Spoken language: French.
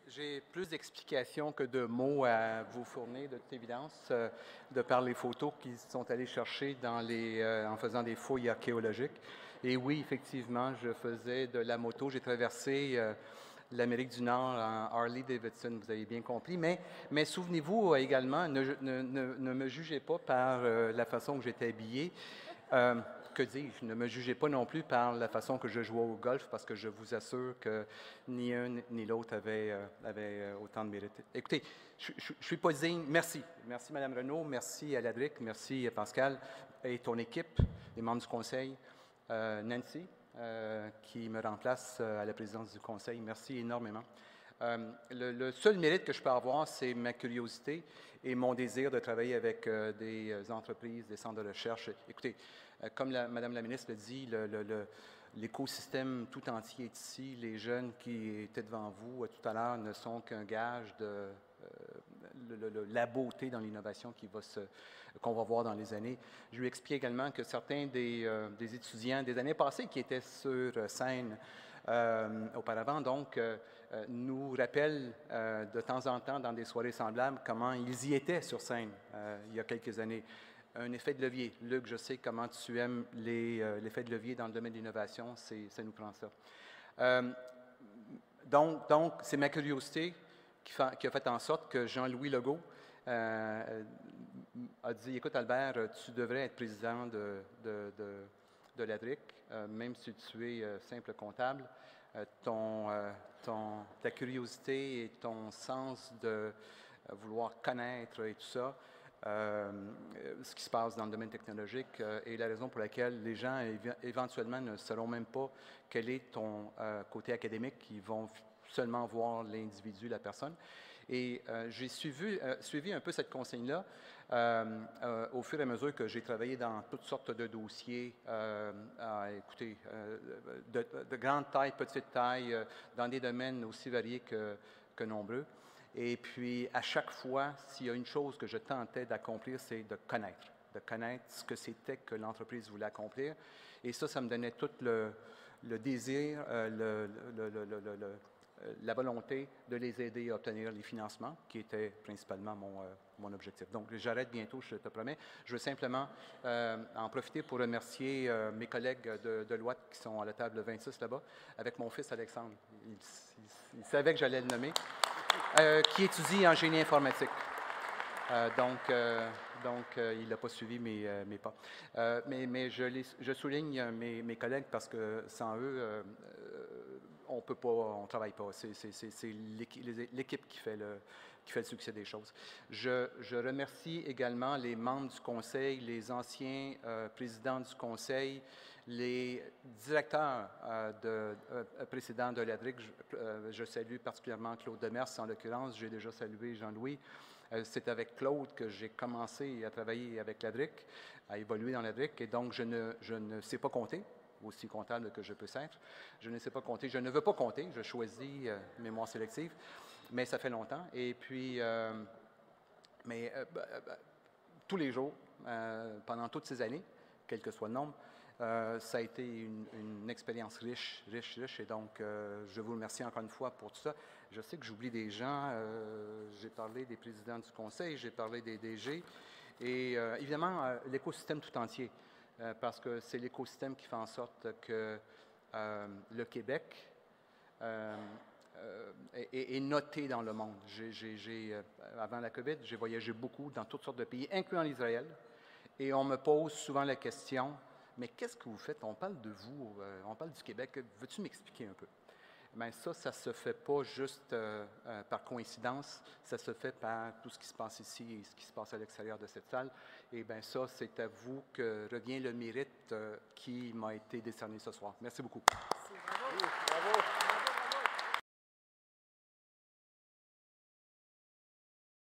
J'ai plus d'explications que de mots à vous fournir, de toute évidence, de par les photos qu'ils sont allés chercher en faisant des fouilles archéologiques. Et oui, effectivement, je faisais de la moto. J'ai traversé l'Amérique du Nord en Harley-Davidson, vous avez bien compris. Mais souvenez-vous également, ne me jugez pas par la façon que j'étais habillé. Que dis-je? Ne me jugez pas non plus par la façon que je jouais au golf, parce que je vous assure que ni un ni l'autre avait autant de mérite. Écoutez, je ne suis pas digne. Merci. Merci, Mme Renaud. Merci à Ladric. Merci, Pascal et ton équipe, les membres du conseil. Nancy, qui me remplace à la présidence du conseil. Merci énormément. Le seul mérite que je peux avoir, c'est ma curiosité et mon désir de travailler avec des entreprises, des centres de recherche. Écoutez, comme Mme la ministre l'a dit, l'écosystème tout entier est ici. Les jeunes qui étaient devant vous tout à l'heure ne sont qu'un gage de la beauté dans l'innovation qu'on va voir dans les années. Je lui explique également que certains des étudiants des années passées qui étaient sur scène auparavant, donc, nous rappellent de temps en temps dans des soirées semblables comment ils y étaient sur scène il y a quelques années. Un effet de levier. Luc, je sais comment tu aimes l'effet de levier dans le domaine de l'innovation, ça nous prend ça. Donc, c'est ma curiosité qui a fait en sorte que Jean-Louis Legault a dit, écoute Albert, tu devrais être président de l'ADRIC, même si tu es simple comptable. Ta curiosité et ton sens de vouloir connaître et tout ça, ce qui se passe dans le domaine technologique est la raison pour laquelle les gens éventuellement ne sauront même pas quel est ton côté académique. Ils vont seulement voir l'individu, la personne. Et j'ai suivi un peu cette consigne-là au fur et à mesure que j'ai travaillé dans toutes sortes de dossiers, écoutez, de grande taille, petite taille, dans des domaines aussi variés que nombreux. Et puis, à chaque fois, s'il y a une chose que je tentais d'accomplir, c'est de connaître ce que c'était que l'entreprise voulait accomplir. Et ça me donnait tout le désir, la volonté de les aider à obtenir les financements, qui était principalement mon objectif. Donc, j'arrête bientôt, je te promets. Je veux simplement en profiter pour remercier mes collègues de Deloitte qui sont à la table 26 là-bas, avec mon fils Alexandre. Il savait que j'allais le nommer, qui étudie en génie informatique. Donc, il n'a pas suivi mes pas. Mais je souligne mes collègues parce que sans eux, on peut pas, on travaille pas. C'est l'équipe qui fait le succès des choses. Je remercie également les membres du conseil, les anciens présidents du conseil, les directeurs précédents de l'ADRIC. Je salue particulièrement Claude Demers, en l'occurrence. J'ai déjà salué Jean-Louis. C'est avec Claude que j'ai commencé à travailler avec l'ADRIC, à évoluer dans l'ADRIC, et donc je ne sais pas compter, aussi comptable que je peux être. Je ne sais pas compter, je ne veux pas compter, je choisis mémoire sélective, mais ça fait longtemps. Et puis, tous les jours, pendant toutes ces années, quel que soit le nombre, ça a été une expérience riche, et donc je vous remercie encore une fois pour tout ça. Je sais que j'oublie des gens, j'ai parlé des présidents du conseil, j'ai parlé des DG, et évidemment l'écosystème tout entier, parce que c'est l'écosystème qui fait en sorte que le Québec est noté dans le monde. Avant la COVID, j'ai voyagé beaucoup dans toutes sortes de pays, incluant l'Israël, et on me pose souvent la question, mais qu'est-ce que vous faites? On parle de vous, on parle du Québec. Veux-tu m'expliquer un peu? Bien, ça ne se fait pas juste par coïncidence, ça se fait par tout ce qui se passe ici et ce qui se passe à l'extérieur de cette salle. Et bien, ça, c'est à vous que revient le mérite qui m'a été décerné ce soir. Merci beaucoup.